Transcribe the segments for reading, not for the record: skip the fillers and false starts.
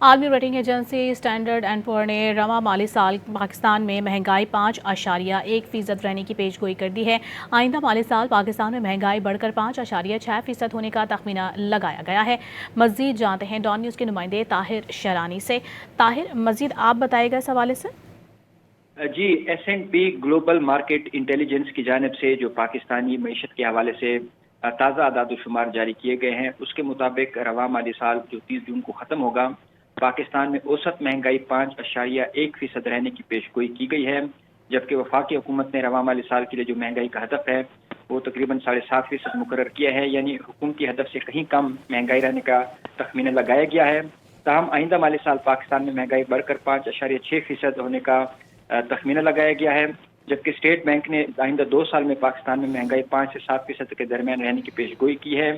عالمی rating agency standard and پور نے رواں مالی سال پاکستان میں مہنگائی 5.1% رہنے کی پیش گوئی کر دی ہے۔ آئندہ مالی سال پاکستان میں مہنگائی بڑھ کر 5.6% ہونے کا تخمینہ لگایا گیا ہے۔ مزید جانتے ہیں ڈان نیوز کے نمائندے طاہر شرانی سے۔ طاہر، مزید آپ بتائے گا اس حوالے سے؟ جی، S&P گلوبل مارکیٹ انٹیلیجنس کی جانب سے جو پاکستانی معیشت کے حوالے سے تازہ اعداد و شمار جاری کیے گئے ہیں، اس کے مطابق رواں مالی سال جو 30 جون کو ختم ہوگا، پاکستان میں اوسط مہنگائی 5.1% رہنے کی پیش گوئی کی گئی ہے، جبکہ وفاقی حکومت نے رواں مالی سال کے لیے جو مہنگائی کا ہدف ہے وہ تقریباً 7.5% مقرر کیا ہے، یعنی حکومتی ہدف سے کہیں کم مہنگائی رہنے کا تخمینہ لگایا گیا ہے۔ تاہم آئندہ مالی سال پاکستان میں مہنگائی بڑھ کر 5.6% ہونے کا تخمینہ لگایا گیا ہے، جبکہ اسٹیٹ بینک نے آئندہ 2 سال میں پاکستان میں مہنگائی 5 سے 7% کے درمیان رہنے کی پیش گوئی کی ہے۔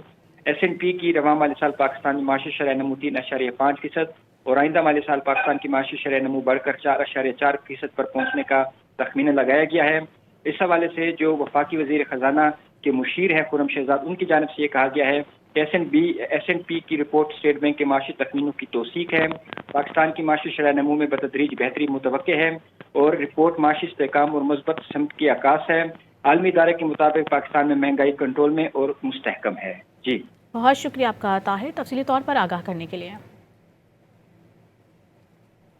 S&P کی رواں مالی سال پاکستان میں معاشی شرح نمو 3.5% اور آئندہ مالی سال پاکستان کی معاشی شرح نمو بڑھ کر 4.4% پر پہنچنے کا تخمینہ لگایا گیا ہے۔ اس حوالے سے جو وفاقی وزیر خزانہ کے مشیر ہیں خرم شہزاد، ان کی جانب سے یہ کہا گیا ہے کہ S&P کی رپورٹ اسٹیٹ بینک کے معاشی تخمینوں کی توثیق ہے۔ پاکستان کی معاشی شرح نمو میں بتدریج بہتری متوقع ہے اور رپورٹ معاشی استحکام اور مثبت سمت کی عکاس ہے۔ عالمی ادارے کے مطابق پاکستان میں مہنگائی کنٹرول میں اور مستحکم ہے۔ جی، بہت شکریہ آپ کا طاہر، تفصیلی طور پر آگاہ کرنے کے لیے۔